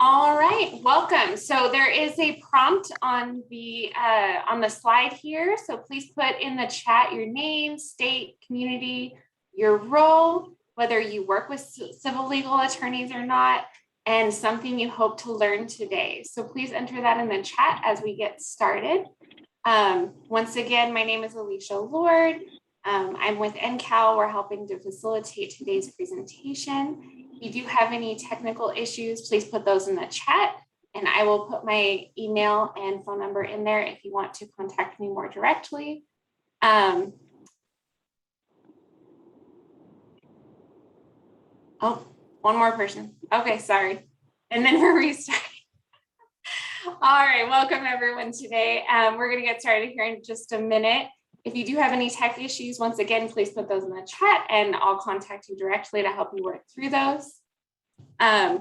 All right, welcome. So there is a prompt on the slide here. So please put in the chat your name, state, community, your role, whether you work with civil legal attorneys or not, and something you hope to learn today. So please enter that in the chat as we get started. Once again, my name is Alicia Lord. I'm with NCAL. We're helping to facilitate today's presentation. If you do have any technical issues, please put those in the chat, and I will put my email and phone number in there if you want to contact me more directly. Oh, one more person. Okay, sorry. And then we're restarting. All right, welcome everyone today. We're going to get started here in just a minute. If you do have any tech issues, once again, please put those in the chat and I'll contact you directly to help you work through those. We're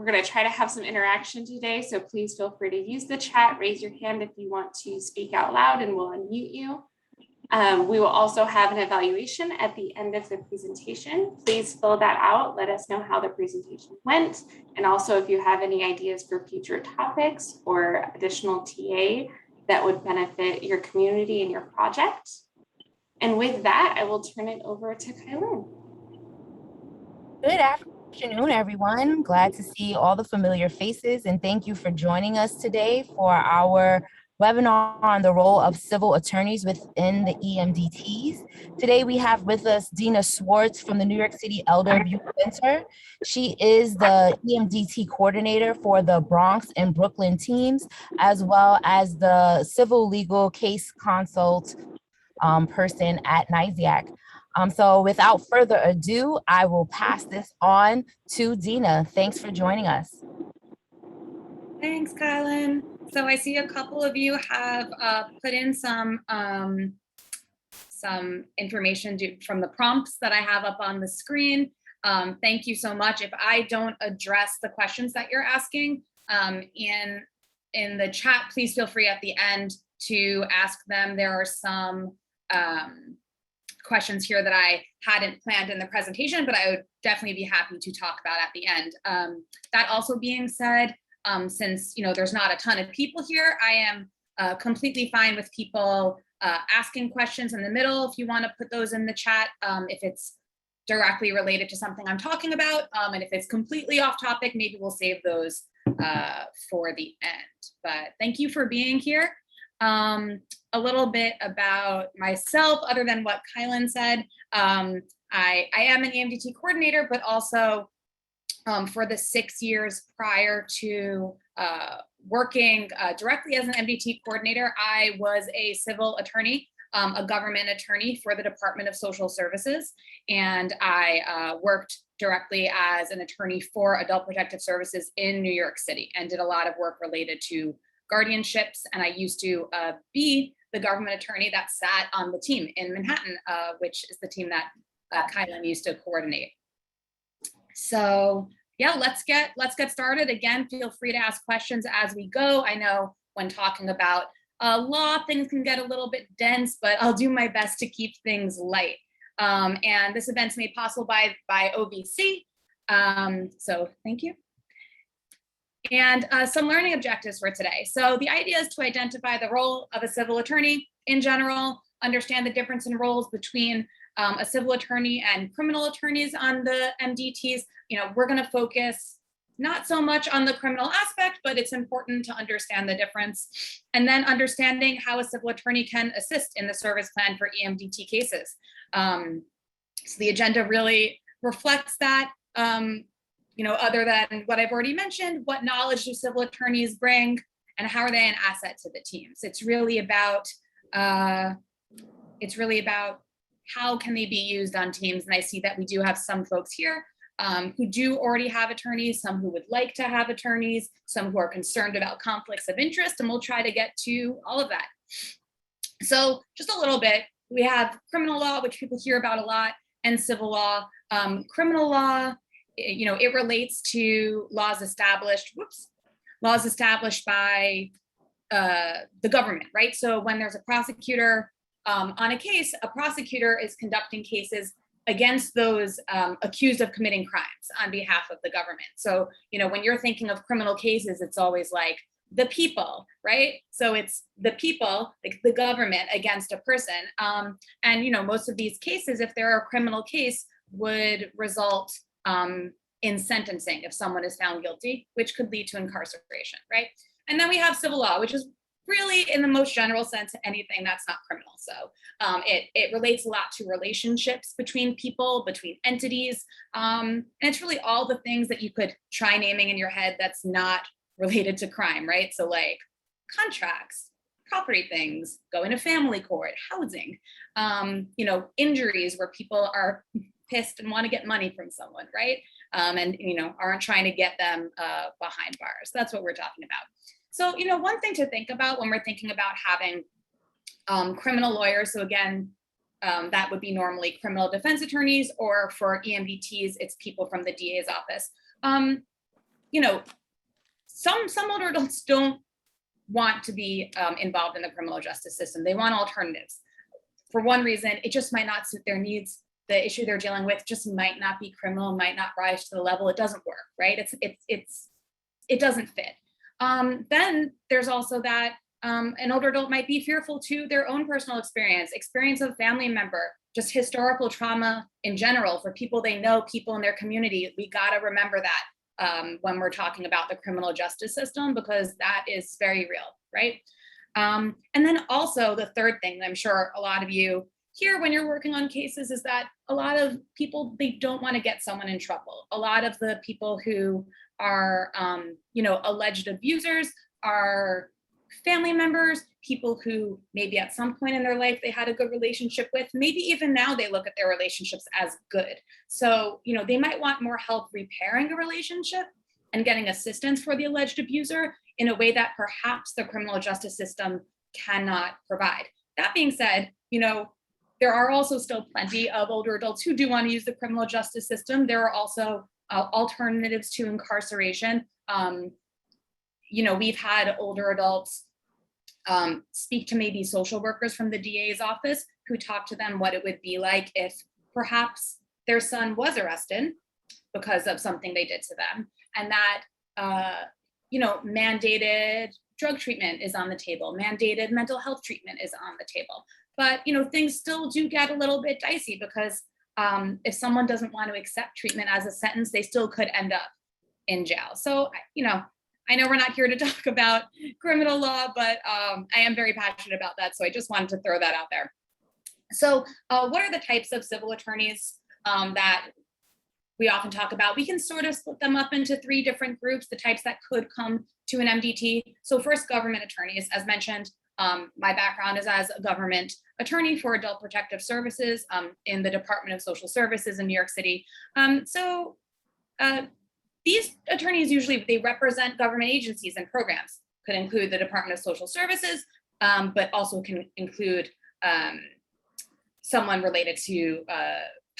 going to try to have some interaction today, so please feel free to use the chat, raise your hand if you want to speak out loud and we'll unmute you. We will also have an evaluation at the end of the presentation. Please fill that out. Let us know how the presentation went. And also if you have any ideas for future topics or additional TA that would benefit your community and your project. And with that, I will turn it over to Kylan. Good afternoon, everyone. Glad to see all the familiar faces, and thank you for joining us today for our webinar on the role of civil attorneys within the E-MDTs. Today we have with us Deena Schwartz from the New York City Elder Abuse Center. She is the E-MDT coordinator for the Bronx and Brooklyn teams, as well as the civil legal case consult person at NYSEAC. So without further ado, I will pass this on to Deena. Thanks for joining us. Thanks, Kylan. So I see a couple of you have put in some information from the prompts that I have up on the screen. Thank you so much. If I don't address the questions that you're asking in the chat, please feel free at the end to ask them. There are some questions here that I hadn't planned in the presentation, but I would definitely be happy to talk about at the end. That also being said, since there's not a ton of people here, I am completely fine with people asking questions in the middle. If you want to put those in the chat, if it's directly related to something I'm talking about, and if it's completely off topic, maybe we'll save those for the end. But thank you for being here. A little bit about myself, other than what Kylan said. I am an EMDT coordinator, but also for the 6 years prior to working directly as an MDT coordinator, I was a civil attorney, a government attorney for the Department of Social Services. And I worked directly as an attorney for Adult Protective Services in New York City and did a lot of work related to guardianships. And I used to be the government attorney that sat on the team in Manhattan, which is the team that Kylan used to coordinate. So yeah, let's get started. Again, feel free to ask questions as we go. I know when talking about law, things can get a little bit dense, but I'll do my best to keep things light. And this event's made possible by OVC. So thank you. And some learning objectives for today. So the idea is to identify the role of a civil attorney in general, understand the difference in roles between a civil attorney and criminal attorneys on the MDTs. We're going to focus not so much on the criminal aspect, but it's important to understand the difference. And then understanding how a civil attorney can assist in the service plan for EMDT cases. So the agenda really reflects that. Other than what I've already mentioned, what knowledge do civil attorneys bring and how are they an asset to the teams? It's really about how can they be used on teams? And I see that we do have some folks here who do already have attorneys, some who would like to have attorneys, some who are concerned about conflicts of interest, and we'll try to get to all of that. So just a little bit, we have criminal law, which people hear about a lot, and civil law. Criminal law, it relates to laws established by the government, right? So when there's a prosecutor on a case, a prosecutor is conducting cases against those accused of committing crimes on behalf of the government. So, when you're thinking of criminal cases, it's always like the people, right? So it's the people, like the government against a person. And most of these cases, if they're a criminal case, would result in sentencing if someone is found guilty, which could lead to incarceration, right? And then we have civil law, which is really, in the most general sense, anything that's not criminal. So it relates a lot to relationships between people, between entities. And it's really all the things that you could try naming in your head that's not related to crime, right? So like contracts, property things, going to family court, housing, injuries where people are pissed and want to get money from someone, right? And aren't trying to get them behind bars. That's what we're talking about. So, one thing to think about when we're thinking about having criminal lawyers, so again, that would be normally criminal defense attorneys, or for EMDTs, it's people from the DA's office. Some older adults don't want to be involved in the criminal justice system. They want alternatives. For one reason, it just might not suit their needs. The issue they're dealing with just might not be criminal, might not rise to the level. It doesn't work, right? It doesn't fit. Then there's also that an older adult might be fearful to their own personal experience of family member, just historical trauma in general for people they know, people in their community. We got to remember that when we're talking about the criminal justice system, because that is very real, right? And then also the third thing that I'm sure a lot of you hear when you're working on cases is that a lot of people, they don't want to get someone in trouble. A lot of the people who are, alleged abusers are family members, people who maybe at some point in their life they had a good relationship with, maybe even now they look at their relationships as good. So, they might want more help repairing a relationship and getting assistance for the alleged abuser in a way that perhaps the criminal justice system cannot provide. That being said, there are also still plenty of older adults who do want to use the criminal justice system. There are also alternatives to incarceration. We've had older adults speak to maybe social workers from the DA's office who talk to them what it would be like if perhaps their son was arrested because of something they did to them, and that mandated drug treatment is on the table, mandated mental health treatment is on the table. But things still do get a little bit dicey because if someone doesn't want to accept treatment as a sentence, they still could end up in jail. So, I know we're not here to talk about criminal law, but I am very passionate about that. So I just wanted to throw that out there. So what are the types of civil attorneys that we often talk about? We can sort of split them up into three different groups, the types that could come to an MDT. So first, government attorneys. As mentioned, my background is as a government attorney for adult protective services in the Department of Social Services in New York City. These attorneys usually, they represent government agencies and programs. Could include the Department of Social Services, but also can include someone related to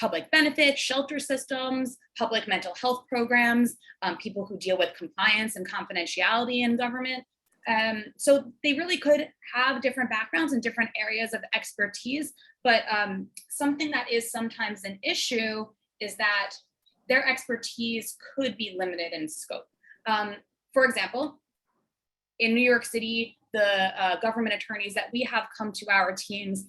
public benefits, shelter systems, public mental health programs, people who deal with compliance and confidentiality in government. So they really could have different backgrounds and different areas of expertise, but something that is sometimes an issue is that their expertise could be limited in scope. For example, in New York City, the government attorneys that we have come to our teams,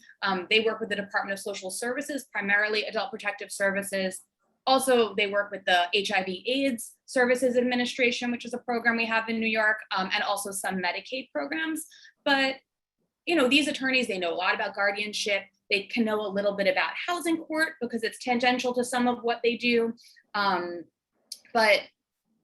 they work with the Department of Social Services, primarily adult protective services. Also, they work with the HIV/AIDS Services Administration, which is a program we have in New York, and also some Medicaid programs. But these attorneys, they know a lot about guardianship. They can know a little bit about housing court because it's tangential to some of what they do. But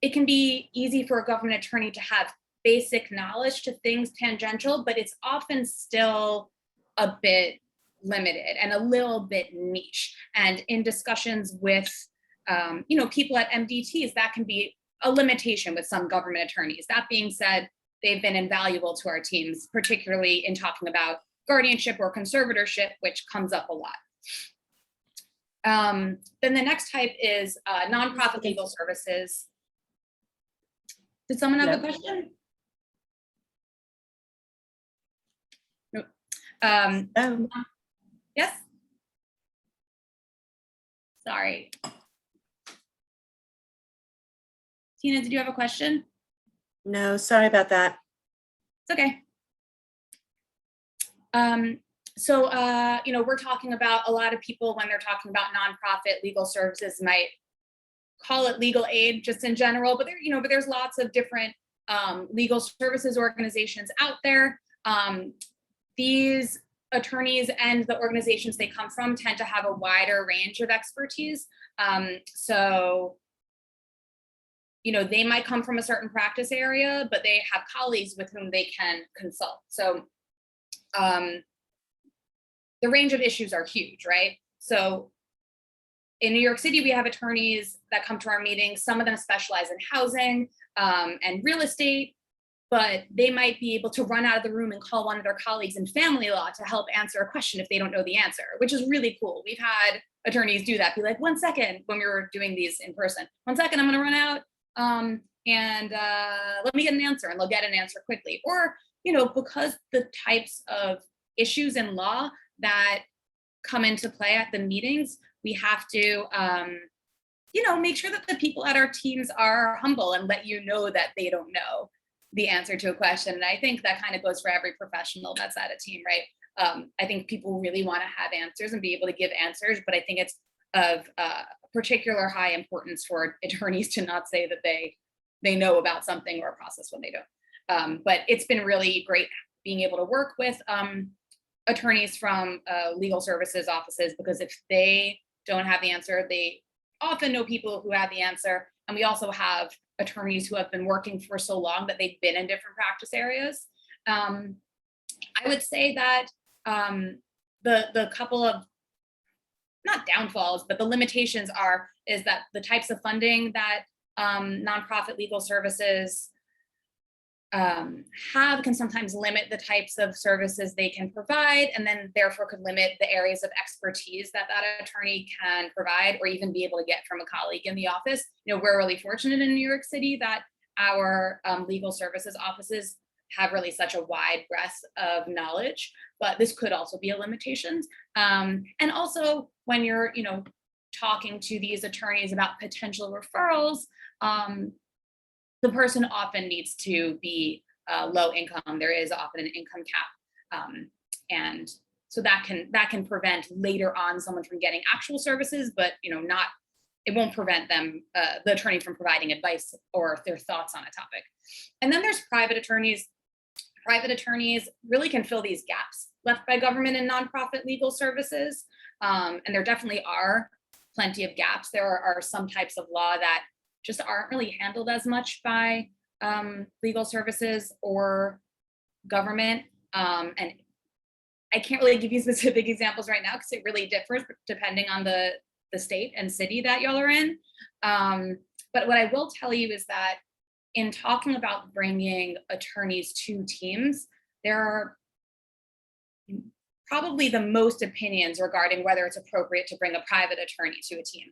it can be easy for a government attorney to have basic knowledge to things tangential, but it's often still a bit limited and a little bit niche. And in discussions with, people at MDTs, that can be a limitation with some government attorneys. That being said, they've been invaluable to our teams, particularly in talking about guardianship or conservatorship, which comes up a lot. Then the next type is nonprofit legal services. Did someone have a question? No. Yes? Sorry. Tina, did you have a question? No, sorry about that. It's okay. We're talking about, a lot of people when they're talking about nonprofit legal services might call it legal aid just in general, but there's lots of different legal services organizations out there. These attorneys and the organizations they come from tend to have a wider range of expertise. They might come from a certain practice area, but they have colleagues with whom they can consult. So the range of issues are huge, right? So in New York City, we have attorneys that come to our meetings. Some of them specialize in housing and real estate, but they might be able to run out of the room and call one of their colleagues in family law to help answer a question if they don't know the answer, which is really cool. We've had attorneys do that, be like, 1 second, when we were doing these in person, 1 second, I'm gonna run out and let me get an answer, and they'll get an answer quickly. Or, because the types of issues in law that come into play at the meetings, we have to, make sure that the people at our teams are humble and let you know that they don't know the answer to a question. And I think that kind of goes for every professional that's at a team, right? I think people really want to have answers and be able to give answers, but I think it's of particular high importance for attorneys to not say that they know about something or a process when they don't. But it's been really great being able to work with attorneys from legal services offices, because if they don't have the answer, they often know people who have the answer. And we also have attorneys who have been working for so long that they've been in different practice areas. I would say that the couple of, not downfalls, but the limitations is that the types of funding that nonprofit legal services have can sometimes limit the types of services they can provide, and then therefore could limit the areas of expertise that attorney can provide or even be able to get from a colleague in the office. We're really fortunate in New York City that our legal services offices have really such a wide breadth of knowledge, but this could also be a limitation. And also when you're, talking to these attorneys about potential referrals, the person often needs to be low income. There is often an income cap. And so that can prevent later on someone from getting actual services, but it won't prevent them, the attorney, from providing advice or their thoughts on a topic. And then there's private attorneys. Private attorneys really can fill these gaps left by government and nonprofit legal services. And there definitely are plenty of gaps. There are some types of law that just aren't really handled as much by legal services or government. And I can't really give you specific examples right now because it really differs depending on the state and city that y'all are in. But what I will tell you is that in talking about bringing attorneys to teams, there are probably the most opinions regarding whether it's appropriate to bring a private attorney to a team.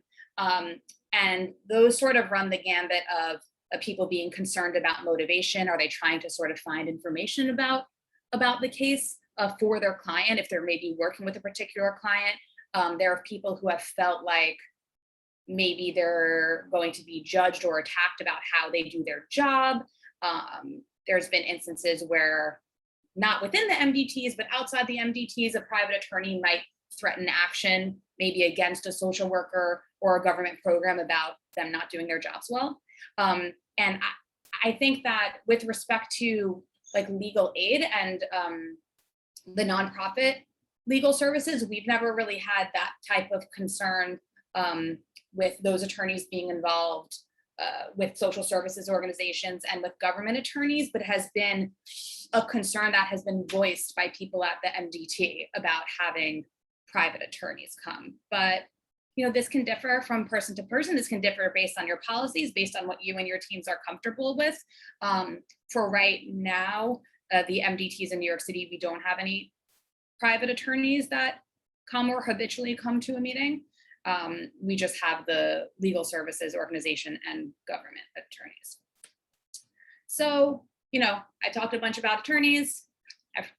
And those sort of run the gambit of people being concerned about motivation. Are they trying to sort of find information about the case for their client, if they're maybe working with a particular client? There are people who have felt like maybe they're going to be judged or attacked about how they do their job. There's been instances where, not within the MDTs, but outside the MDTs, a private attorney might threaten action, maybe against a social worker or a government program about them not doing their jobs well. And I think that with respect to like legal aid and the nonprofit legal services, we've never really had that type of concern with those attorneys being involved with social services organizations and with government attorneys, but has been a concern that has been voiced by people at the MDT about having private attorneys come. But this can differ from person to person. This can differ based on your policies, based on what you and your teams are comfortable with. For right now, the MDTs in New York City, we don't have any private attorneys that come or habitually come to a meeting. We just have the legal services organization and government attorneys. So, I talked a bunch about attorneys.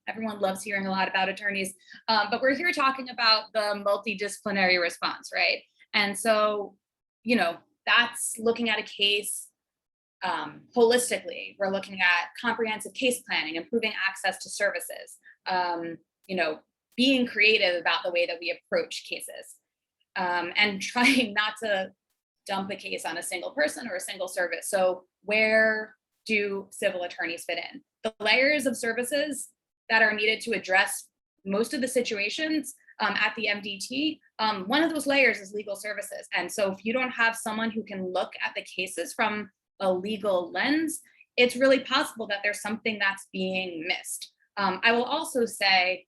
Everyone loves hearing a lot about attorneys, but we're here talking about the multidisciplinary response, right? And so, you know, that's looking at a case holistically. We're looking at comprehensive case planning, improving access to services, you know, being creative about the way that we approach cases, and trying not to dump a case on a single person or a single service. So where do civil attorneys fit in? The layers of services that are needed to address most of the situations at the MDT, one of those layers is legal services. And so if you don't have someone who can look at the cases from a legal lens, it's really possible that there's something that's being missed. I will also say,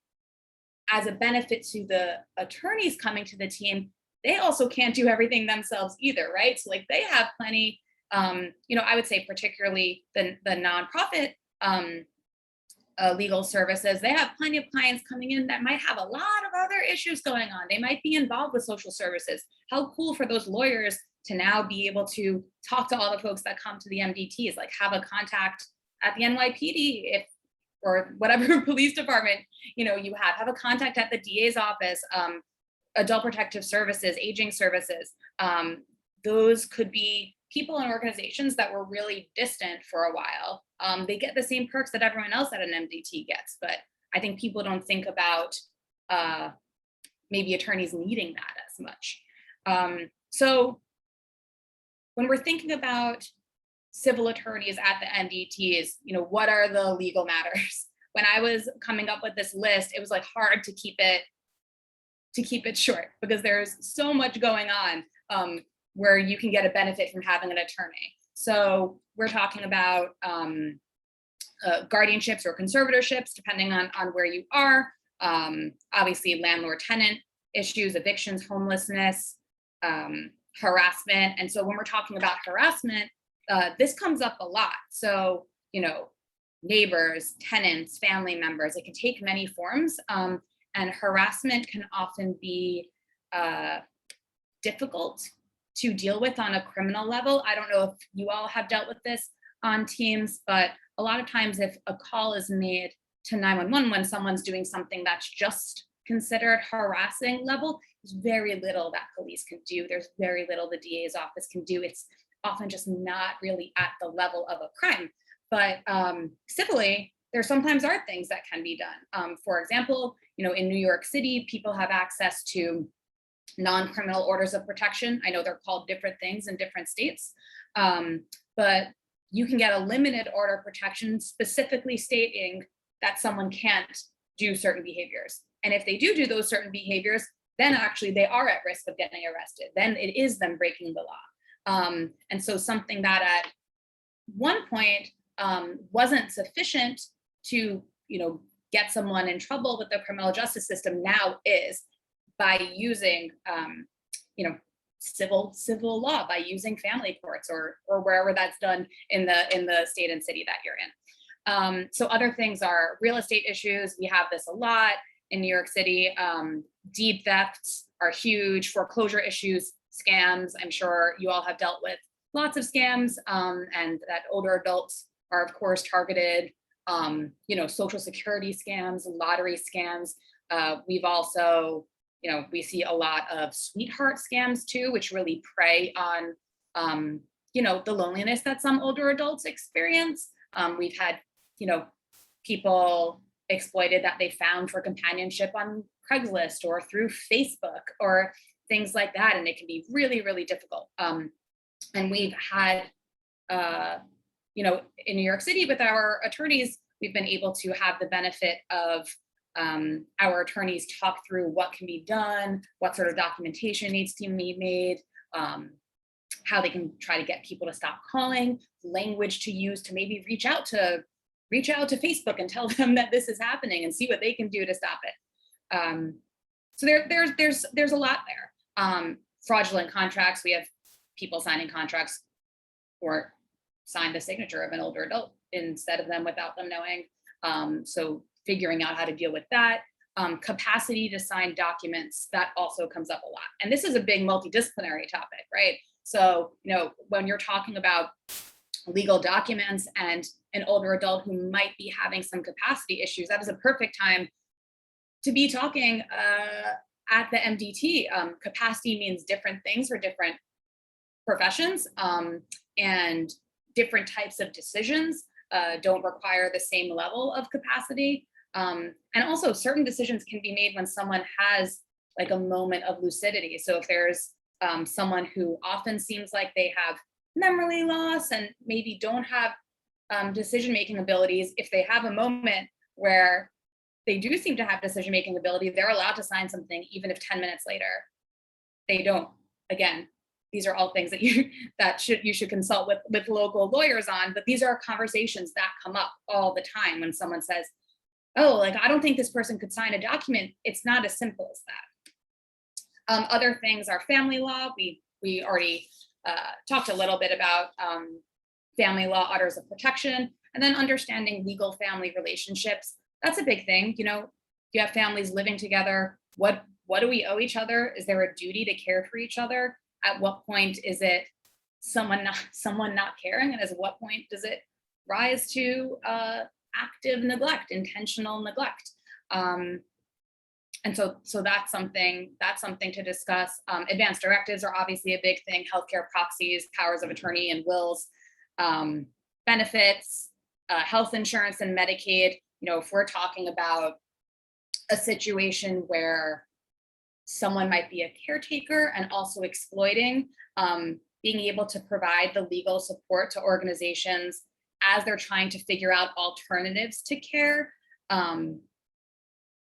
as a benefit to the attorneys coming to the team, they also can't do everything themselves either, right? So like they have plenty, you know, I would say particularly the nonprofit legal services, they have plenty of clients coming in that might have a lot of other issues going on. They might be involved with social services. How cool for those lawyers to now be able to talk to all the folks that come to the MDTs, like have a contact at the NYPD if, or whatever police department, you know, you have a contact at the DA's office, adult protective services, aging services. Those could be people and organizations that were really distant for a while. They get the same perks that everyone else at an MDT gets, but I think people don't think about maybe attorneys needing that as much. So when we're thinking about civil attorneys at the MDTs, you know, what are the legal matters? When I was coming up with this list, it was like hard to keep it short because there's so much going on where you can get a benefit from having an attorney. So we're talking about guardianships or conservatorships, depending on where you are. Obviously, landlord-tenant issues, evictions, homelessness, harassment. And so when we're talking about harassment, this comes up a lot. So, you know, neighbors, tenants, family members, it can take many forms. And harassment can often be difficult to deal with on a criminal level. I don't know if you all have dealt with this on teams, but a lot of times if a call is made to 911 when someone's doing something that's just considered harassing level, there's very little that police can do. There's very little the DA's office can do. It's often just not really at the level of a crime. But civilly, there sometimes are things that can be done. For example, you know, in New York City, people have access to non-criminal orders of protection. I know they're called different things in different states, but you can get a limited order of protection specifically stating that someone can't do certain behaviors. And if they do those certain behaviors, then actually they are at risk of getting arrested. Then it is them breaking the law. And so something that at one point wasn't sufficient to, you know, get someone in trouble with the criminal justice system now is by using, you know, civil law, by using family courts or wherever that's done in the state and city that you're in. So other things are real estate issues. We have this a lot in New York City. Deed thefts are huge. Foreclosure issues, scams. I'm sure you all have dealt with lots of scams, and that older adults are of course targeted. You know, social security scams, lottery scams. We've also, you know, we see a lot of sweetheart scams too, which really prey on, you know, the loneliness that some older adults experience. We've had, you know, people exploited that they found for companionship on Craigslist or through Facebook or things like that. And it can be really, really difficult. And we've had, you know, in New York City with our attorneys, we've been able to have the benefit of our attorneys talk through what can be done, what sort of documentation needs to be made, how they can try to get people to stop calling, language to use to maybe reach out to Facebook and tell them that this is happening and see what they can do to stop it. So there's a lot there. Fraudulent contracts. We have people signing contracts or sign the signature of an older adult instead of them without them knowing. So figuring out how to deal with that. Capacity to sign documents, that also comes up a lot. And this is a big multidisciplinary topic, right? So, you know, when you're talking about legal documents and an older adult who might be having some capacity issues, that is a perfect time to be talking at the MDT, capacity means different things for different professions, and different types of decisions don't require the same level of capacity. And also certain decisions can be made when someone has like a moment of lucidity. So if there's someone who often seems like they have memory loss and maybe don't have decision-making abilities, if they have a moment where they do seem to have decision-making ability, they're allowed to sign something even if 10 minutes later they don't. Again, these are all things that you should consult with local lawyers on, but these are conversations that come up all the time when someone says, oh, like, I don't think this person could sign a document. It's not as simple as that. Other things are family law. We already talked a little bit about family law orders of protection, and then understanding legal family relationships. That's a big thing. You know, you have families living together. What do we owe each other? Is there a duty to care for each other? At what point is it someone not caring? And at what point does it rise to active neglect, intentional neglect? And so that's something to discuss. Advanced directives are obviously a big thing. Healthcare proxies, powers of attorney and wills, benefits, health insurance and Medicaid. You know, if we're talking about a situation where someone might be a caretaker and also exploiting, being able to provide the legal support to organizations as they're trying to figure out alternatives to care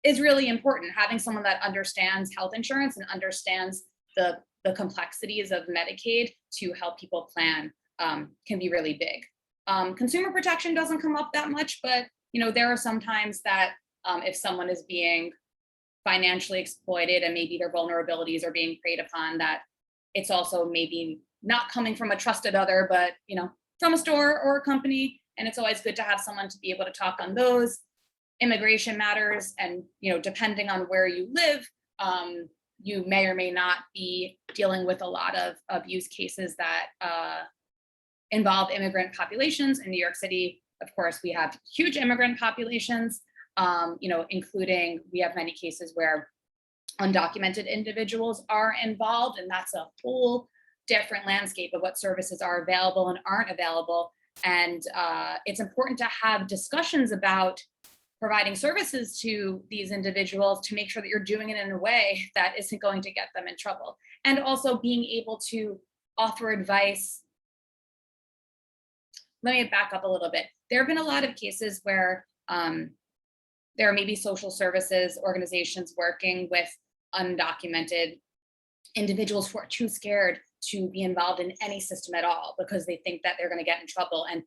is really important. Having someone that understands health insurance and understands the complexities of Medicaid to help people plan can be really big. Consumer protection doesn't come up that much, but you know, there are some times that if someone is being financially exploited and maybe their vulnerabilities are being preyed upon, that it's also maybe not coming from a trusted other, but you know, from a store or a company. And it's always good to have someone to be able to talk on those. Immigration matters, and you know, depending on where you live, you may or may not be dealing with a lot of abuse cases that involve immigrant populations. In New York City, of course, we have huge immigrant populations, you know, including, we have many cases where undocumented individuals are involved, and that's a whole different landscape of what services are available and aren't available. And it's important to have discussions about providing services to these individuals to make sure that you're doing it in a way that isn't going to get them in trouble. And also being able to offer advice. Let me back up a little bit. There have been a lot of cases where there are maybe social services organizations working with undocumented individuals who are too scared to be involved in any system at all because they think that they're going to get in trouble and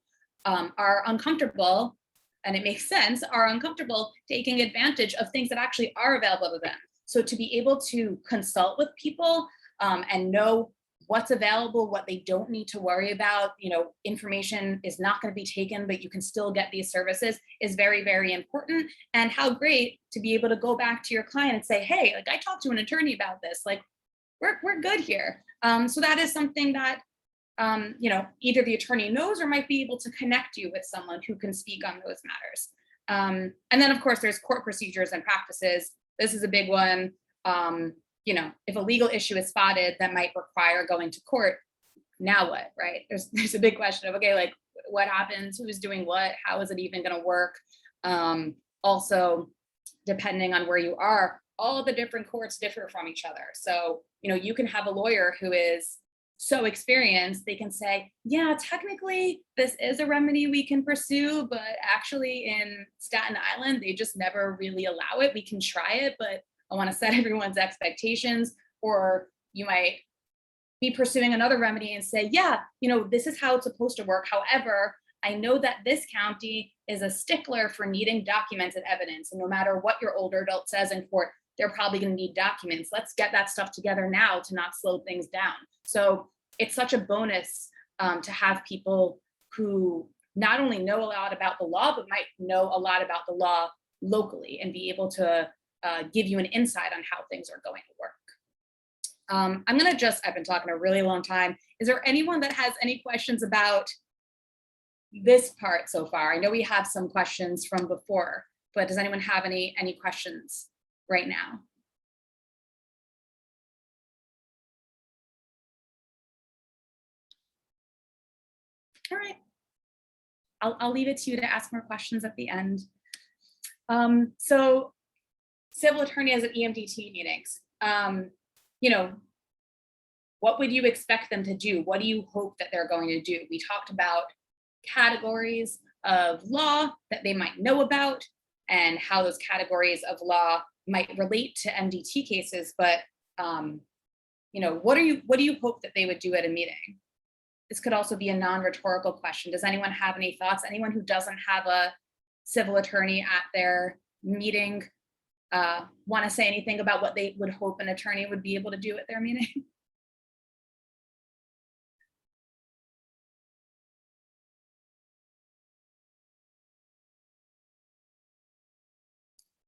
are uncomfortable, and it makes sense, are uncomfortable taking advantage of things that actually are available to them. So to be able to consult with people and know what's available, what they don't need to worry about, you know, information is not going to be taken, but you can still get these services is very, very important. And how great to be able to go back to your client and say, hey, like, I talked to an attorney about this, like, we're good here. So that is something that, you know, either the attorney knows or might be able to connect you with someone who can speak on those matters. And then of course there's court procedures and practices. This is a big one. You know, if a legal issue is spotted that might require going to court, now what, right? There's a big question of, okay, like, what happens, who's doing what, how is it even going to work? Also, depending on where you are, all the different courts differ from each other. So, you know, you can have a lawyer who is so experienced, they can say, yeah, technically this is a remedy we can pursue, but actually in Staten Island, they just never really allow it. We can try it, but I want to set everyone's expectations. Or you might be pursuing another remedy and say, yeah, you know, this is how it's supposed to work. However, I know that this county is a stickler for needing documented evidence. And no matter what your older adult says in court, they're probably going to need documents. Let's get that stuff together now to not slow things down. So it's such a bonus to have people who not only know a lot about the law, but might know a lot about the law locally and be able to give you an insight on how things are going to work. I've been talking a really long time. Is there anyone that has any questions about this part so far? I know we have some questions from before, but does anyone have any questions right now? All right. I'll leave it to you to ask more questions at the end. So civil attorneys at EMDT meetings, you know, what would you expect them to do? What do you hope that they're going to do? We talked about categories of law that they might know about and how those categories of law might relate to MDT cases, but you know, what do you hope that they would do at a meeting? This could also be a non-rhetorical question. Does anyone have any thoughts? Anyone who doesn't have a civil attorney at their meeting want to say anything about what they would hope an attorney would be able to do at their meeting?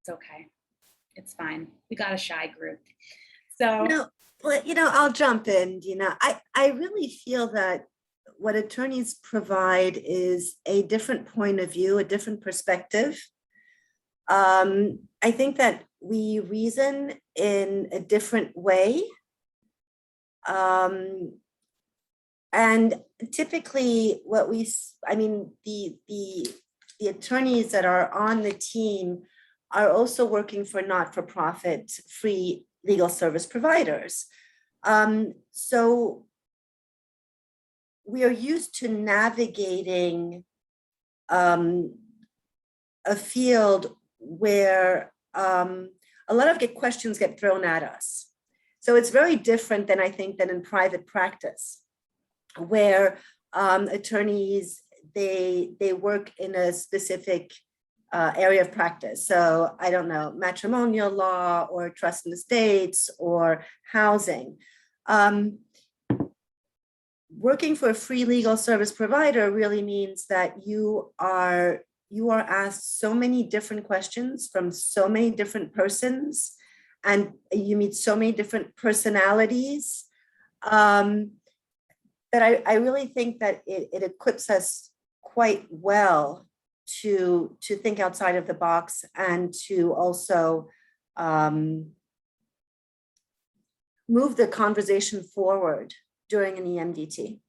It's okay. It's fine. We got a shy group. So No, well, I'll jump in, Deena. I really feel that what attorneys provide is a different point of view, a different perspective. I think that we reason in a different way. And typically the attorneys that are on the team are also working for not-for-profit free legal service providers. So we are used to navigating a field where a lot of questions get thrown at us. So it's very different than I think than in private practice, where attorneys, they work in a specific area of practice. So I don't know, matrimonial law or trust and estates or housing. Working for a free legal service provider really means that you are asked so many different questions from so many different persons, and you meet so many different personalities, that I really think that it equips us quite well to think outside of the box and to also move the conversation forward during an EMDT.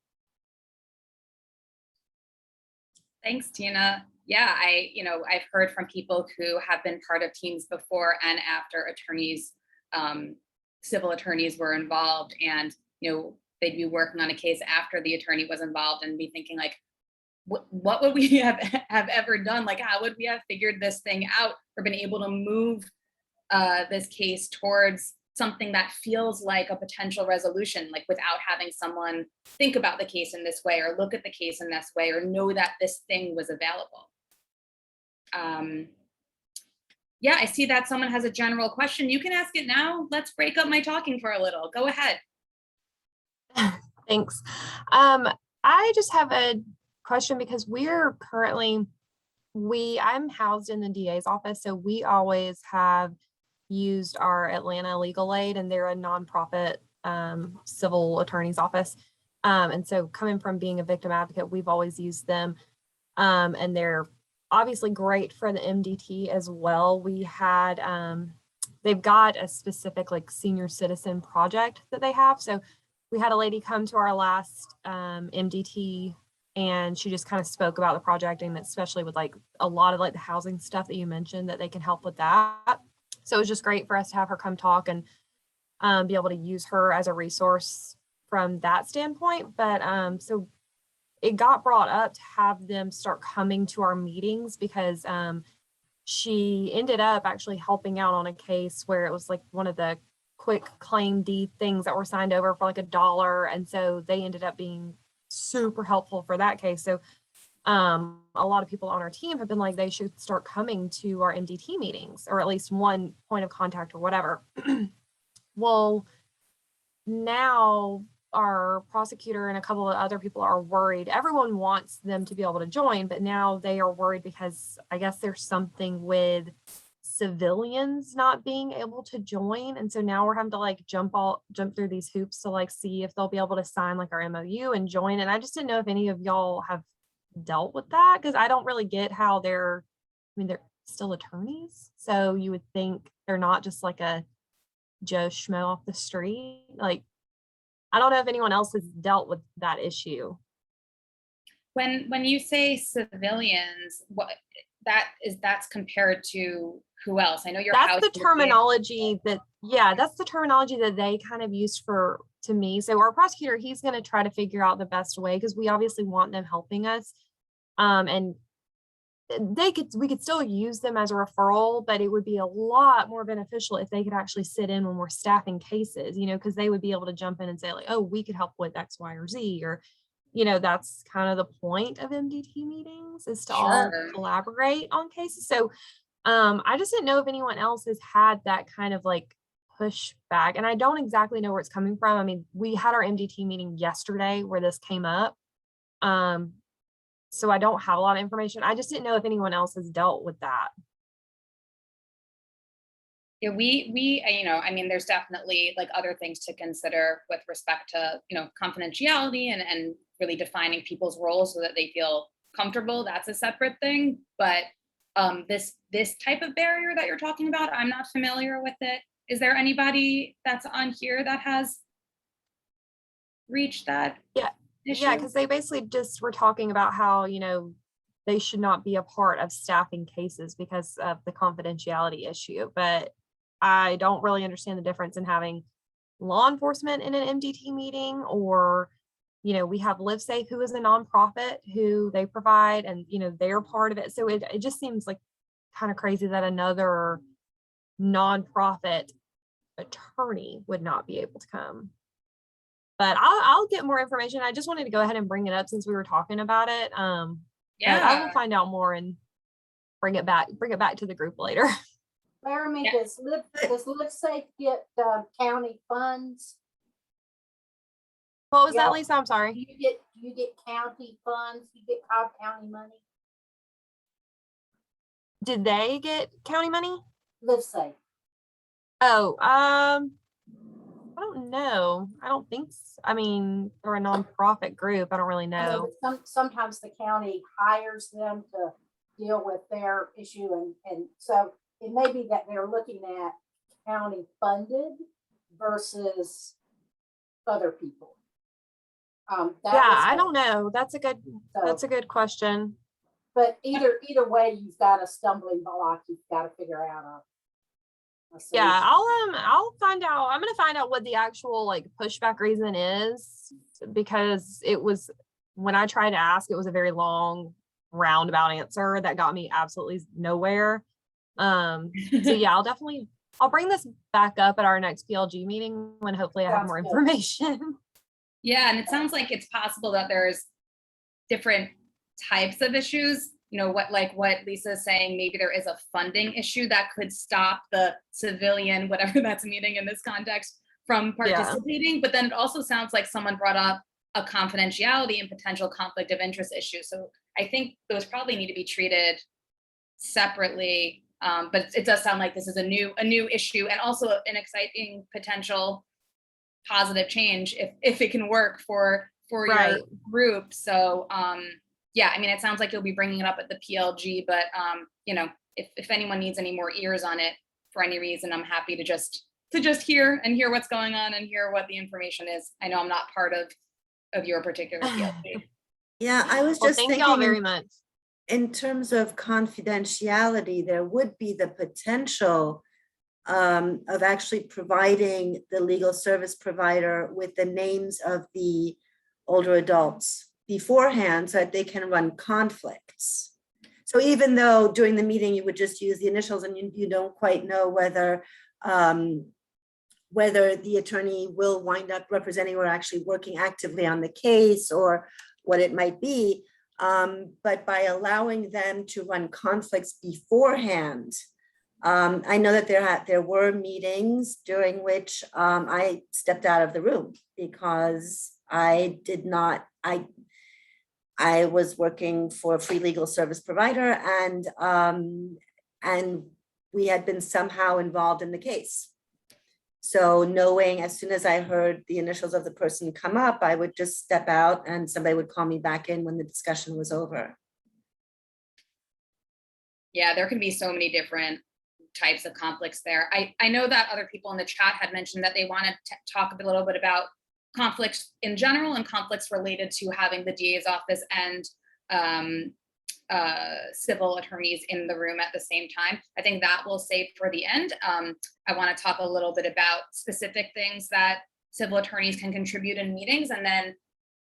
thanks, Deena. Yeah, I've heard from people who have been part of teams before and after attorneys, civil attorneys were involved, and they'd be working on a case after the attorney was involved and be thinking like, what would we have ever done? Like, how would we have figured this thing out or been able to move this case towards something that feels like a potential resolution, like without having someone think about the case in this way or look at the case in this way or know that this thing was available. Yeah, I see that someone has a general question. You can ask it now. Let's break up my talking for a little. Go ahead. Thanks. I just have a question because I'm housed in the DA's office, so we always have used our Atlanta Legal Aid, and they're a nonprofit civil attorney's office. And so coming from being a victim advocate, we've always used them. And they're obviously great for the MDT as well. We had, they've got a specific like senior citizen project that they have. So we had a lady come to our last MDT, and she just kind of spoke about the project, and especially with like a lot of like the housing stuff that you mentioned, that they can help with that. So it was just great for us to have her come talk and be able to use her as a resource from that standpoint. But so it got brought up to have them start coming to our meetings because she ended up actually helping out on a case where it was like one of the quick claim deed things that were signed over for like $1. And so they ended up being super helpful for that case. So a lot of people on our team have been like, they should start coming to our MDT meetings, or at least one point of contact or whatever. Well, now our prosecutor and a couple of other people are worried. Everyone wants them to be able to join, but now they are worried because I guess there's something with civilians not being able to join. And so now we're having to like jump through these hoops to like see if they'll be able to sign like our MOU and join. And I just didn't know if any of y'all have dealt with that, because I don't really get how they're still attorneys. So you would think they're not just like a Joe Schmo off the street. Like, I don't know if anyone else has dealt with that issue. When you say civilians, that's compared to who else? I know your house. That's the terminology that, yeah, that's the terminology that they kind of used to me. So our prosecutor, he's going to try to figure out the best way, because we obviously want them helping us. And we could still use them as a referral, but it would be a lot more beneficial if they could actually sit in when we're staffing cases, because they would be able to jump in and say like, oh, we could help with X, Y, or Z, or, that's kind of the point of MDT meetings, is to all collaborate on cases. So I just didn't know if anyone else has had that kind of like pushback, and I don't exactly know where it's coming from. I mean, we had our MDT meeting yesterday where this came up. So I don't have a lot of information. I just didn't know if anyone else has dealt with that. Yeah, we, I mean, there's definitely like other things to consider with respect to, confidentiality and really defining people's roles so that they feel comfortable. That's a separate thing. But this type of barrier that you're talking about, I'm not familiar with it. Is there anybody that's on here that has reached that? Yeah. Yeah, because they basically just were talking about how, they should not be a part of staffing cases because of the confidentiality issue. But I don't really understand the difference in having law enforcement in an MDT meeting, or, we have Live Safe, who is a nonprofit who they provide, and, they're part of it. So it just seems like kind of crazy that another nonprofit attorney would not be able to come. But I'll get more information. I just wanted to go ahead and bring it up since we were talking about it. Yeah, I will find out more and bring it back to the group lader. Laramie, does Live Safe get county funds? What was that, Lisa? I'm sorry. You get county funds. You get Cobb County money. Did they get county money? Live Safe. Oh, I don't know. I don't think so. I mean, they're a nonprofit group. I don't really know. Sometimes the county hires them to deal with their issue, and so it may be that they're looking at county funded versus other people. I don't know. That's a good question. But either way, you've got a stumbling block. You've got to figure out a yeah, I'll find out. I'm gonna find out what the actual like pushback reason is, because it was, when I tried to ask, it was a very long roundabout answer that got me absolutely nowhere. So yeah, I'll bring this back up at our next PLG meeting when hopefully I have more information. Yeah, and it sounds like it's possible that there's different types of issues. What Lisa's saying, maybe there is a funding issue that could stop the civilian, whatever that's meaning in this context, from participating. Yeah. But then it also sounds like someone brought up a confidentiality and potential conflict of interest issue. So I think those probably need to be treated separately. But it does sound like this is a new issue, and also an exciting potential positive change if it can work for your group. So yeah, I mean, it sounds like you'll be bringing it up at the PLG, but if anyone needs any more ears on it for any reason, I'm happy to just hear what's going on and hear what the information is. I know I'm not part of your particular PLG. Yeah, I was just thinking, thank y'all very much. In terms of confidentiality, there would be the potential of actually providing the legal service provider with the names of the older adults beforehand so that they can run conflicts. So even though during the meeting you would just use the initials and you don't quite know whether the attorney will wind up representing or actually working actively on the case or what it might be, but by allowing them to run conflicts beforehand, I know that there were meetings during which I stepped out of the room because I was working for a free legal service provider, and we had been somehow involved in the case. So knowing as soon as I heard the initials of the person come up, I would just step out and somebody would call me back in when the discussion was over. Yeah, there can be so many different types of conflicts there. I know that other people in the chat had mentioned that they wanted to talk a little bit about conflicts in general and conflicts related to having the DA's office and civil attorneys in the room at the same time. I think that will save for the end. I want to talk a little bit about specific things that civil attorneys can contribute in meetings. And then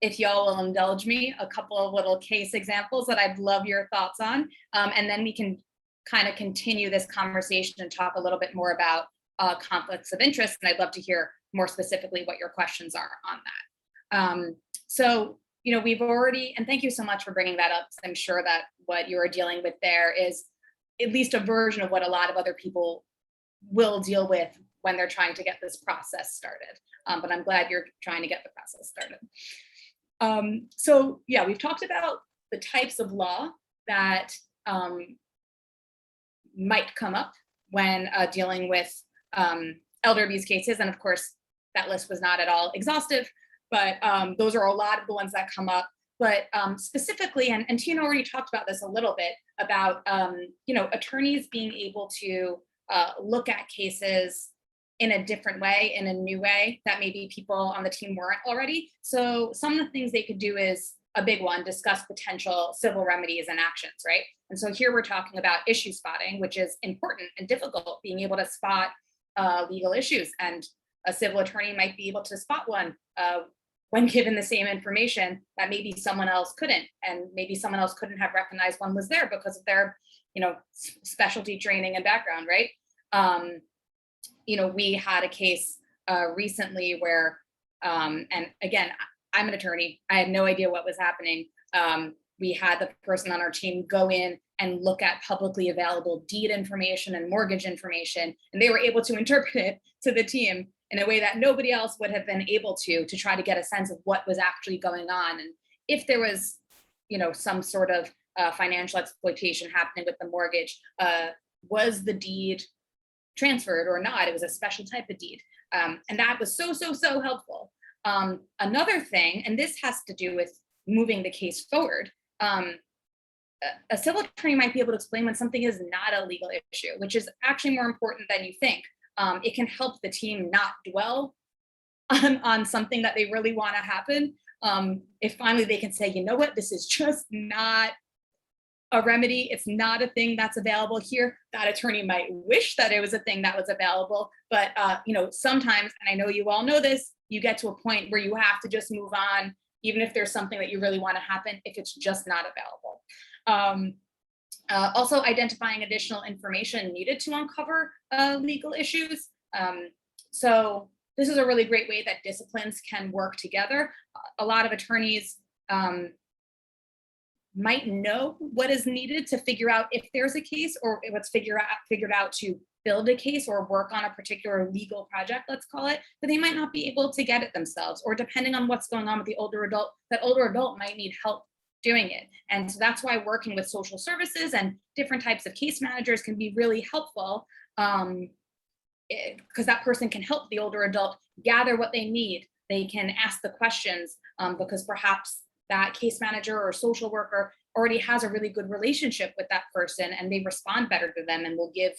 if y'all will indulge me, a couple of little case examples that I'd love your thoughts on. And then we can kind of continue this conversation and talk a little bit more about conflicts of interest. And I'd love to hear more specifically what your questions are on that. So, we've already, and thank you so much for bringing that up. I'm sure that what you're dealing with there is at least a version of what a lot of other people will deal with when they're trying to get this process started. But I'm glad you're trying to get the process started. So yeah, we've talked about the types of law that might come up when dealing with elder abuse cases. And of course, that list was not at all exhaustive, but those are a lot of the ones that come up. But specifically, and Tina already talked about this a little bit, about attorneys being able to look at cases in a different way, in a new way that maybe people on the team weren't already. So some of the things they could do is a big one, discuss potential civil remedies and actions, right? And so here we're talking about issue spotting, which is important and difficult, being able to spot legal issues. And a civil attorney might be able to spot one when given the same information that maybe someone else couldn't. And maybe someone else couldn't have recognized one was there because of their specialty training and background, right? We had a case recently where, and again, I'm an attorney. I had no idea what was happening. We had the person on our team go in and look at publicly available deed information and mortgage information, and they were able to interpret it to the team in a way that nobody else would have been able to try to get a sense of what was actually going on. And if there was, some sort of financial exploitation happening with the mortgage, was the deed transferred or not? It was a special type of deed. And that was so helpful. Another thing, and this has to do with moving the case forward, a civil attorney might be able to explain when something is not a legal issue, which is actually more important than you think. It can help the team not dwell on something that they really want to happen. If finally they can say, this is just not a remedy, it's not a thing that's available here. That attorney might wish that it was a thing that was available, but sometimes, and I know you all know this, you get to a point where you have to just move on, even if there's something that you really want to happen, if it's just not available. Also identifying additional information needed to uncover legal issues. So this is a really great way that disciplines can work together. A lot of attorneys might know what is needed to figure out if there's a case, or what's figured out to build a case or work on a particular legal project, let's call it, but they might not be able to get it themselves, or depending on what's going on with the older adult, that older adult might need help doing it. And so that's why working with social services and different types of case managers can be really helpful, because that person can help the older adult gather what they need. They can ask the questions because perhaps that case manager or social worker already has a really good relationship with that person, and they respond better to them and will give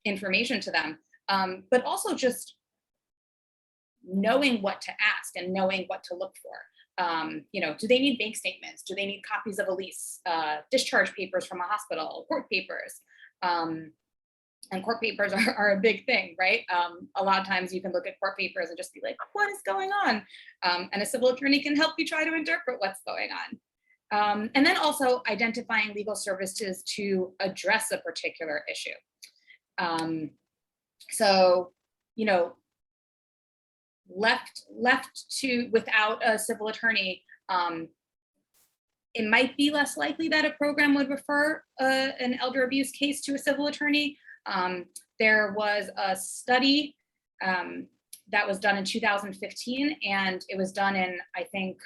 information to them. But also just knowing what to ask and knowing what to look for. Do they need bank statements? Do they need copies of a lease, discharge papers from a hospital, court papers? And court papers are a big thing, right? A lot of times you can look at court papers and just be like, what is going on? And a civil attorney can help you try to interpret what's going on. And then also identifying legal services to address a particular issue. Left to without a civil attorney, it might be less likely that a program would refer an elder abuse case to a civil attorney. There was a study that was done in 2015, and it was done in, I think,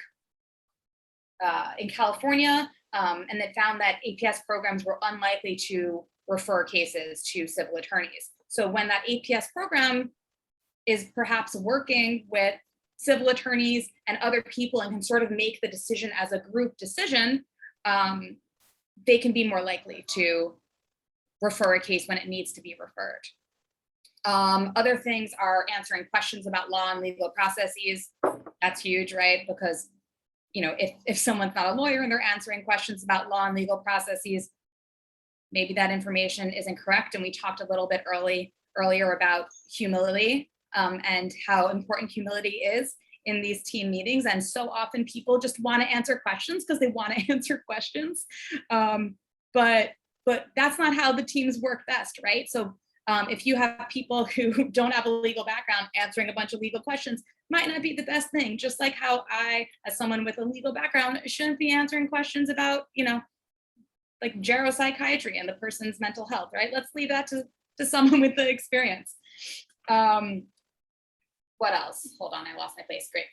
in California, and it found that APS programs were unlikely to refer cases to civil attorneys. So when that APS program is perhaps working with civil attorneys and other people and can sort of make the decision as a group decision, they can be more likely to refer a case when it needs to be referred. Other things are answering questions about law and legal processes. That's huge, right? Because you know, if someone's not a lawyer and they're answering questions about law and legal processes, maybe that information isn't correct. And we talked a little bit earlier about humility and how important humility is in these team meetings. And so often people just want to answer questions because they want to answer questions. But that's not how the teams work best, right? So if you have people who don't have a legal background answering a bunch of legal questions, might not be the best thing. Just like how I, as someone with a legal background, shouldn't be answering questions about, you know, like geropsychiatry and the person's mental health, right? Let's leave that to someone with the experience. What else? Hold on, I lost my place. Great.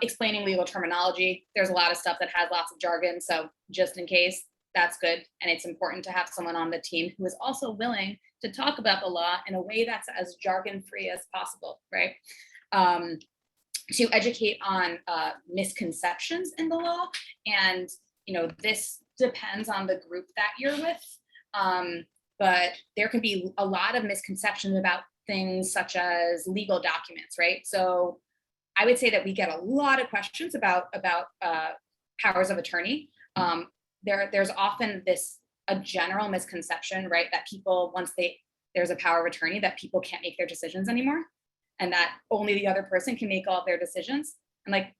Explaining legal terminology. There's a lot of stuff that has lots of jargon. So just in case, that's good. And it's important to have someone on the team who is also willing to talk about the law in a way that's as jargon-free as possible, right? To educate on misconceptions in the law. And, you know, this depends on the group that you're with. But there can be a lot of misconceptions about things such as legal documents, right? So I would say that we get a lot of questions about powers of attorney. There's often a general misconception, right, that people, once there's a power of attorney, that people can't make their decisions anymore, and that only the other person can make all of their decisions. And like,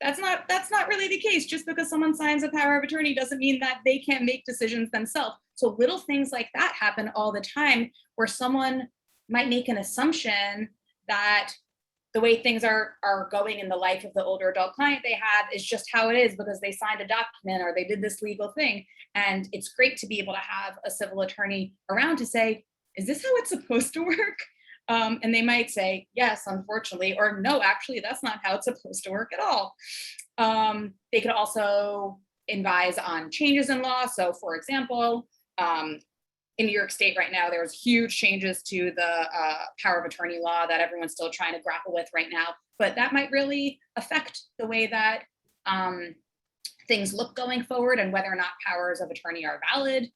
that's not really the case. Just because someone signs a power of attorney doesn't mean that they can't make decisions themselves. So little things like that happen all the time, where someone might make an assumption that the way things are going in the life of the older adult client they have is just how it is because they signed a document or they did this legal thing. And it's great to be able to have a civil attorney around to say, is this how it's supposed to work? And they might say, yes, unfortunately, or no, actually, that's not how it's supposed to work at all. They could also advise on changes in law. So for example, in New York State right now, there's huge changes to the power of attorney law that everyone's still trying to grapple with right now. But that might really affect the way that things look going forward and whether or not powers of attorney are valid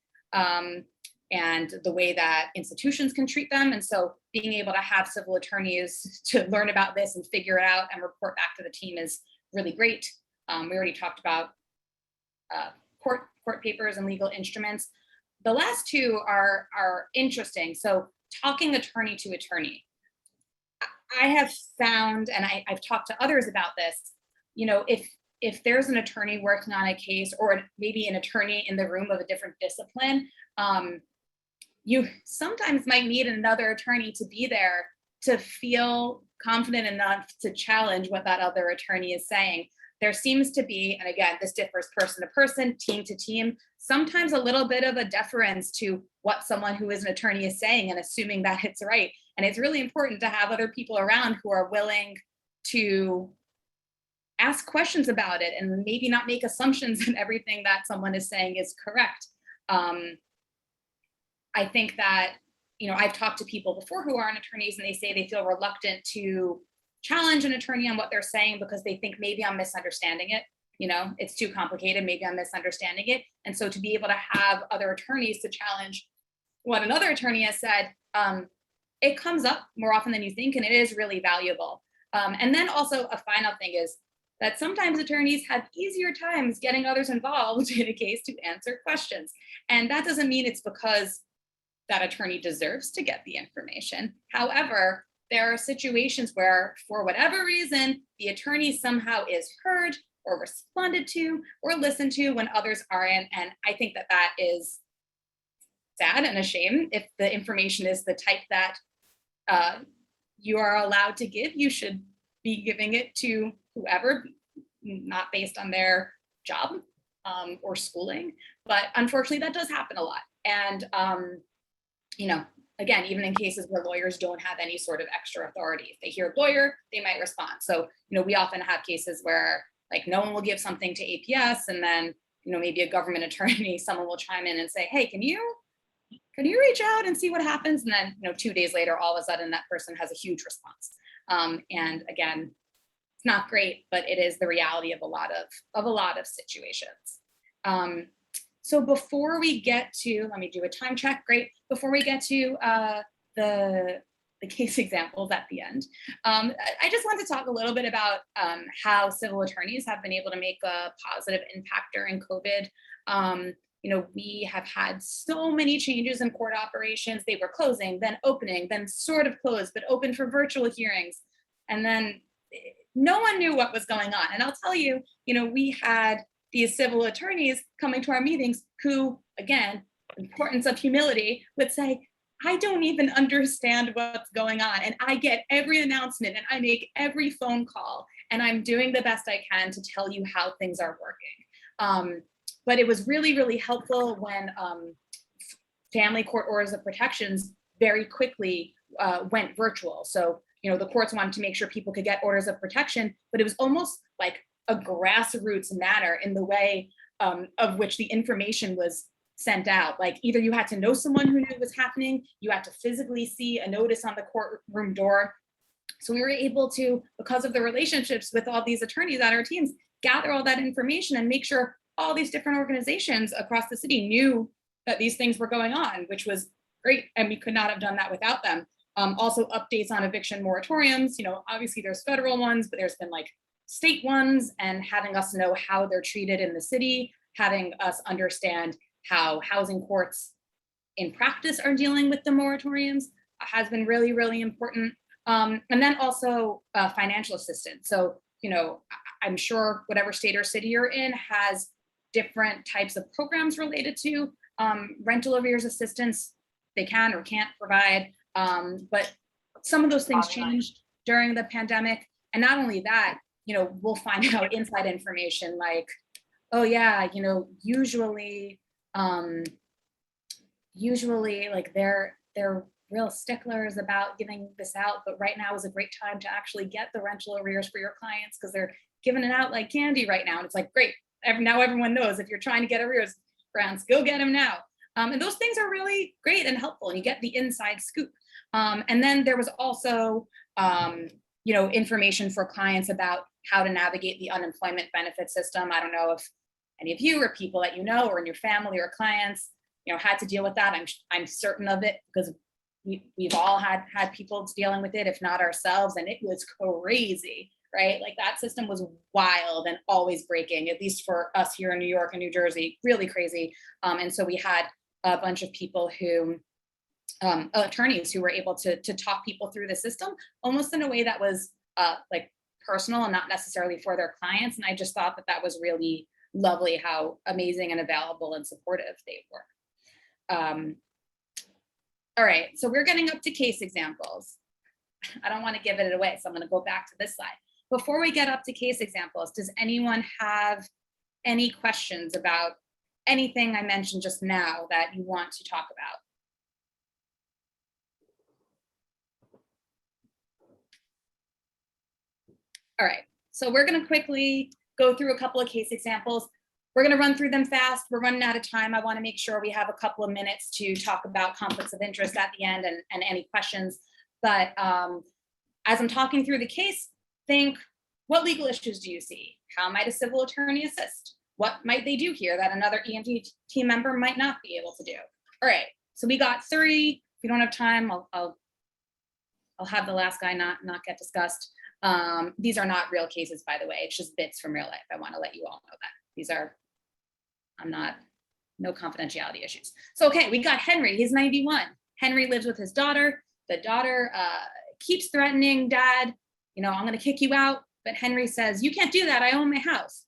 and the way that institutions can treat them. And so being able to have civil attorneys to learn about this and figure it out and report back to the team is really great. We already talked about court papers and legal instruments. The last two are interesting. So talking attorney to attorney. I have found, and I've talked to others about this, you know, if there's an attorney working on a case or maybe an attorney in the room of a different discipline, you sometimes might need another attorney to be there to feel confident enough to challenge what that other attorney is saying. There seems to be, and again, this differs person to person, team to team, sometimes a little bit of a deference to what someone who is an attorney is saying and assuming that it's right. And it's really important to have other people around who are willing to ask questions about it and maybe not make assumptions that everything that someone is saying is correct. I think that, you know, I've talked to people before who aren't attorneys and they say they feel reluctant to challenge an attorney on what they're saying because they think maybe I'm misunderstanding it. You know, it's too complicated, maybe I'm misunderstanding it. And so to be able to have other attorneys to challenge what another attorney has said, it comes up more often than you think, and it is really valuable. And then also a final thing is that sometimes attorneys have easier times getting others involved in a case to answer questions. And that doesn't mean it's because that attorney deserves to get the information. However, there are situations where, for whatever reason, the attorney somehow is heard or responded to or listened to when others aren't. And I think that that is sad and a shame. If the information is the type that you are allowed to give, you should be giving it to whoever, not based on their job or schooling. But unfortunately, that does happen a lot. And, you know, again, even in cases where lawyers don't have any sort of extra authority, if they hear a lawyer, they might respond. So, you know, we often have cases where like no one will give something to APS, and then, you know, maybe a government attorney, someone will chime in and say, hey, can you reach out and see what happens? And then, you know, 2 days later, all of a sudden that person has a huge response. And again, it's not great, but it is the reality of a lot of situations. So before we get to, let me do a time check. Great. Before we get to the the case examples at the end. I just want to talk a little bit about how civil attorneys have been able to make a positive impact during COVID. We have had so many changes in court operations. They were closing, then opening, then sort of closed, but open for virtual hearings. And then no one knew what was going on. And I'll tell you, we had these civil attorneys coming to our meetings who, again, importance of humility, would say, I don't even understand what's going on. And I get every announcement and I make every phone call and I'm doing the best I can to tell you how things are working. But it was really, really helpful when family court orders of protections very quickly went virtual. So, the courts wanted to make sure people could get orders of protection, but it was almost like a grassroots manner in the way of which the information was sent out. Like either you had to know someone who knew it was happening, you had to physically see a notice on the courtroom door. So we were able to, because of the relationships with all these attorneys on our teams, gather all that information and make sure all these different organizations across the city knew that these things were going on, which was great. And we could not have done that without them. Also updates on eviction moratoriums, obviously there's federal ones, but there's been like state ones, and having us know how they're treated in the city, having us understand how housing courts in practice are dealing with the moratoriums has been really, really important. And then also financial assistance. So, I'm sure whatever state or city you're in has different types of programs related to rental arrears assistance they can or can't provide. But some of those things changed during the pandemic. And not only that, we'll find out inside information like, oh yeah, usually like they're real sticklers about giving this out, but right now is a great time to actually get the rental arrears for your clients because they're giving it out like candy right now. And it's like, great, now everyone knows if you're trying to get arrears grants, go get them now. And those things are really great and helpful, and you get the inside scoop. And then there was also, information for clients about how to navigate the unemployment benefit system. I don't know if any of you or people that or in your family or clients, had to deal with that. I'm certain of it because we've all had people dealing with it, if not ourselves, and it was crazy, right? Like that system was wild and always breaking, at least for us here in New York and New Jersey, really crazy. And so we had a bunch of people who, attorneys who were able to talk people through the system almost in a way that was like personal and not necessarily for their clients. And I just thought that was really lovely how amazing and available and supportive they were. All right, so we're getting up to case examples. I don't want to give it away, so I'm going to go back to this slide. Before we get up to case examples, does anyone have any questions about anything I mentioned just now that you want to talk about? All right, so we're going to quickly go through a couple of case examples. We're going to run through them fast. We're running out of time. I want to make sure we have a couple of minutes to talk about conflicts of interest at the end and any questions. But as I'm talking through the case, think, what legal issues do you see? How might a civil attorney assist? What might they do here that another EMDT member might not be able to do? All right, so we got 3. If we don't have time, I'll have the last guy not get discussed. These are not real cases, by the way. It's just bits from real life. I want to let you all know that. These are, no confidentiality issues. So, okay, we got Henry. He's 91. Henry lives with his daughter. The daughter keeps threatening dad, I'm going to kick you out. But Henry says, you can't do that. I own my house.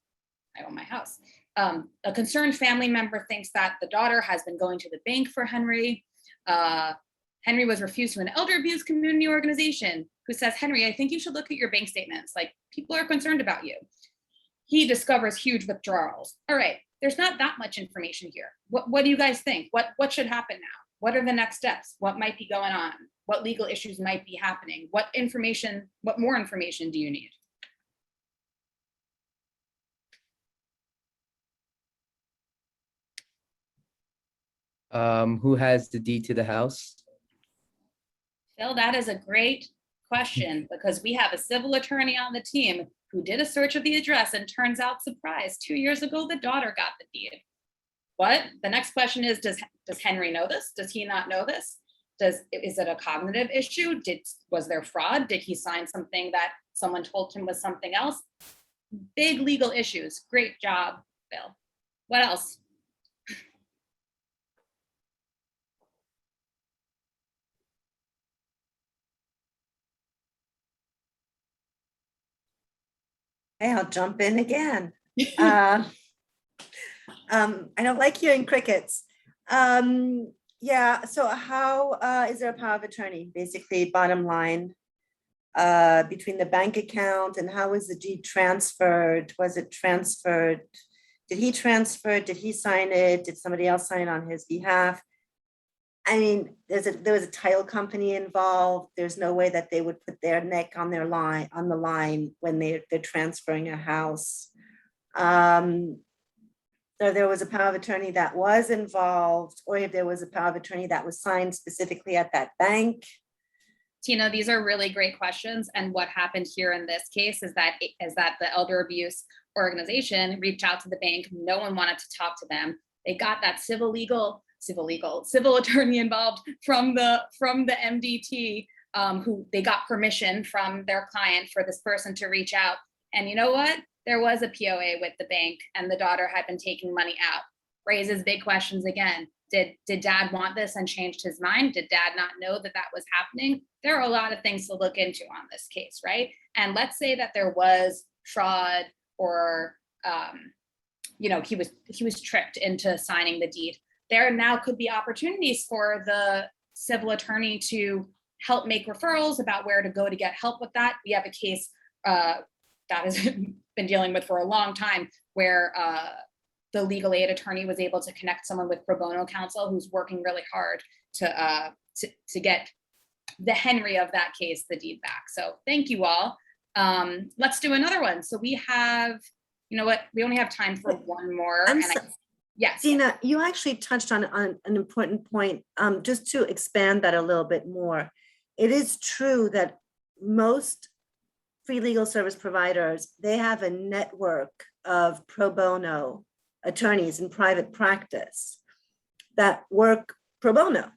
I own my house. A concerned family member thinks that the daughter has been going to the bank for Henry. Henry was refused to an elder abuse community organization who says, Henry, I think you should look at your bank statements. Like, people are concerned about you. He discovers huge withdrawals. All right, there's not that much information here. What do you guys think? What should happen now? What are the next steps? What might be going on? What legal issues might be happening? What more information do you need? Who has the deed to the house? Phil, that is a great question because we have a civil attorney on the team who did a search of the address and turns out, surprise, 2 years ago, the daughter got the deed. What? The next question is, does Henry know this? Does he not know this? Is it a cognitive issue? Was there fraud? Did he sign something that someone told him was something else? Big legal issues. Great job, Bill. What else? Hey, I'll jump in again. I don't like hearing crickets. Yeah, so how is there a power of attorney? Basically, bottom line, between the bank account and how was the deed transferred? Was it transferred? Did he transfer? Did he sign it? Did somebody else sign it on his behalf? I mean, there was a title company involved. There's no way that they would put their neck on the line when they're transferring a house. So there was a power of attorney that was involved, or if there was a power of attorney that was signed specifically at that bank. Tina, these are really great questions. And what happened here in this case is that the elder abuse organization reached out to the bank. No one wanted to talk to them. They got that civil attorney involved from the MDT, who they got permission from their client for this person to reach out. And you know what? There was a POA with the bank and the daughter had been taking money out. Raises big questions again. Did dad want this and changed his mind? Did dad not know that was happening? There are a lot of things to look into on this case, right? And let's say that there was fraud or he was tricked into signing the deed. There now could be opportunities for the civil attorney to help make referrals about where to go to get help with that. We have a case that has been dealing with for a long time where the legal aid attorney was able to connect someone with pro bono counsel who's working really hard to get the Henry of that case the deed back. So thank you all. Let's do another one. So we have, you know what, we only have time for one more. Yes. Deena, you actually touched on an important point. Just to expand that a little bit more, it is true that most free legal service providers, they have a network of pro bono attorneys in private practice that work pro bono.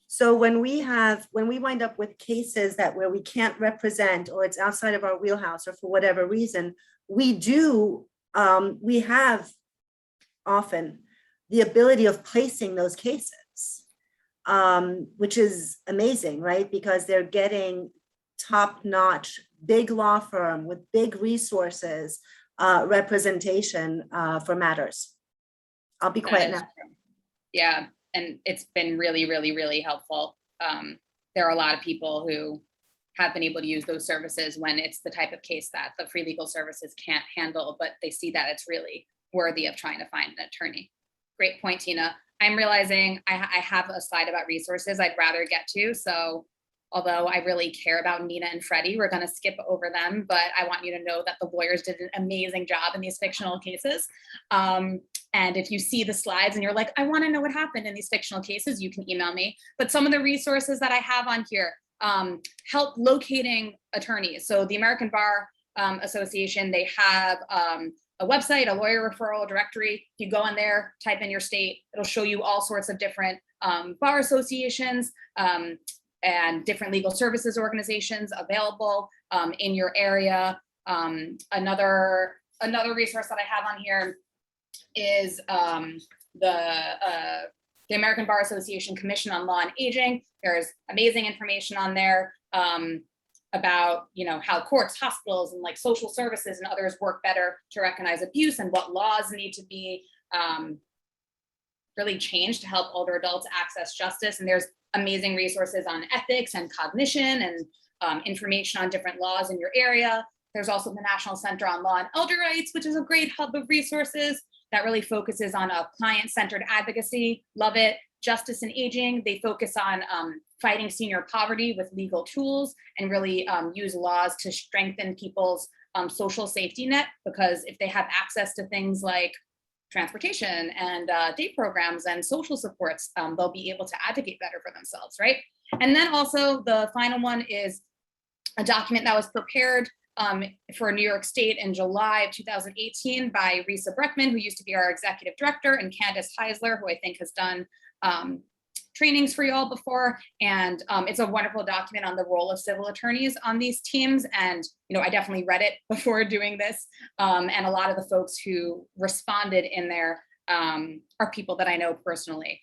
So when we wind up with cases where we can't represent, or it's outside of our wheelhouse, or for whatever reason, we have often the ability of placing those cases, which is amazing, right? Because they're getting top-notch, big law firm with big resources, representation for matters. I'll be quiet now. Yeah, and it's been really, really, really helpful. There are a lot of people who have been able to use those services when it's the type of case that the free legal services can't handle, but they see that it's really worthy of trying to find an attorney. Great point, Tina. I'm realizing I have a slide about resources I'd rather get to. So although I really care about Nina and Freddie, we're going to skip over them, but I want you to know that the lawyers did an amazing job in these fictional cases. And if you see the slides and you're like, I want to know what happened in these fictional cases, you can email me. But some of the resources that I have on here, help locating attorneys. So the American Bar Association, they have a website, a lawyer referral directory. If you go in there, type in your state, it'll show you all sorts of different bar associations and different legal services organizations available in your area. Another resource that I have on here is the American Bar Association Commission on Law and Aging. There's amazing information on there about how courts, hospitals, and like social services and others work better to recognize abuse and what laws need to be really changed to help older adults access justice. And there's amazing resources on ethics and cognition and information on different laws in your area. There's also the National Center on Law and Elder Rights, which is a great hub of resources that really focuses on a client-centered advocacy. Love it. Justice and Aging, they focus on fighting senior poverty with legal tools and really use laws to strengthen people's social safety net, because if they have access to things like transportation and day programs and social supports, they'll be able to advocate better for themselves, right? And then also the final one is a document that was prepared for New York State in July of 2018 by Risa Breckman, who used to be our executive director, and Candace Heisler, who I think has done trainings for y'all before, and it's a wonderful document on the role of civil attorneys on these teams. And I definitely read it before doing this, and a lot of the folks who responded in there are people that I know personally.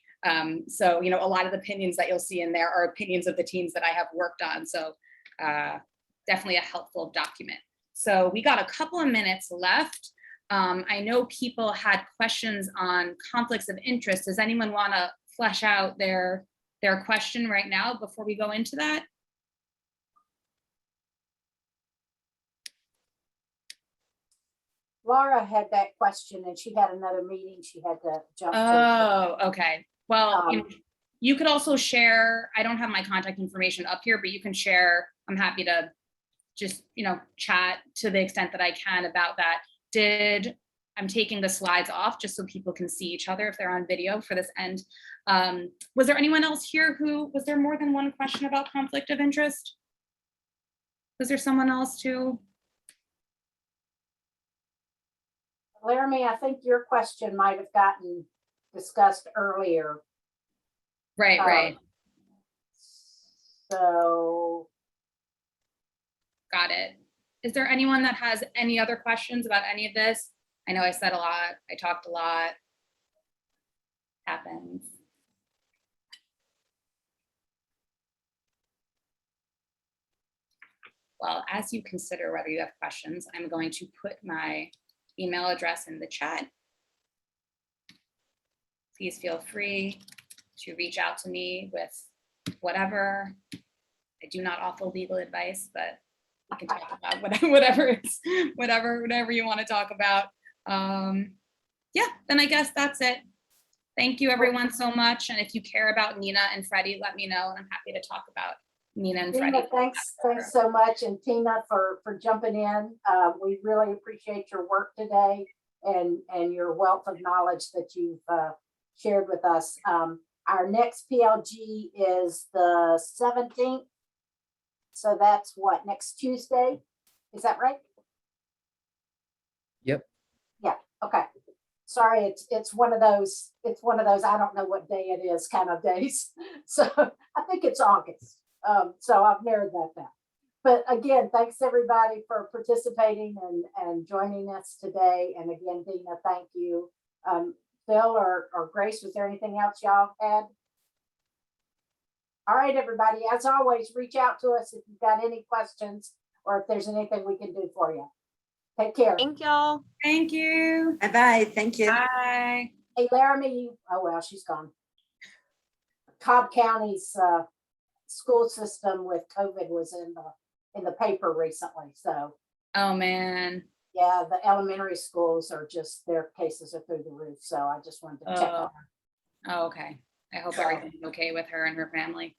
So a lot of the opinions that you'll see in there are opinions of the teams that I have worked on. So definitely a helpful document. So we got a couple of minutes left. I know people had questions on conflicts of interest. Does anyone want to flesh out their question right now before we go into that? Laura had that question and she had another meeting she had to jump to. Oh, okay. Well, you could also share, I don't have my contact information up here, but you can share, I'm happy to just, chat to the extent that I can about that. I'm taking the slides off just so people can see each other if they're on video for this end. Was there anyone else here was there more than one question about conflict of interest? Was there someone else too? Laramie, I think your question might have gotten discussed earlier. Right. So. Got it. Is there anyone that has any other questions about any of this? I know I said a lot, I talked a lot. Happens. Well, as you consider whether you have questions, I'm going to put my email address in the chat. Please feel free to reach out to me with whatever. I do not offer legal advice, but we can talk about whatever you want to talk about. Yeah, then I guess that's it. Thank you everyone so much. And if you care about Nina and Freddie, let me know and I'm happy to talk about Nina and Freddie. Deena, thanks so much. And Tina for jumping in. We really appreciate your work today and your wealth of knowledge that you've shared with us. Our next PLG is the 17th. So that's what, next Tuesday? Is that right? Yep. Yeah, okay. Sorry, it's one of those, I don't know what day it is kind of days. So I think it's August. So I've narrowed that down. But again, thanks everybody for participating and joining us today. And again, Deena, thank you. Phil or Grace, was there anything else y'all had? All right, everybody, as always, reach out to us if you've got any questions or if there's anything we can do for you. Take care. Thank y'all. Thank you. Bye-bye. Thank you. Bye. Hey, Laramie, oh, well, she's gone. Cobb County's school system with COVID was in the paper recently. So, Oh man. yeah, the elementary schools are just, their cases are through the roof. So I just wanted to check on her. Oh, okay. I hope everything's okay with her and her family.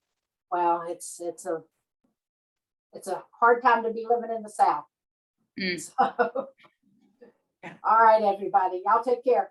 Well, it's a hard time to be living in the South. Mm. So, all right, everybody, y'all take care.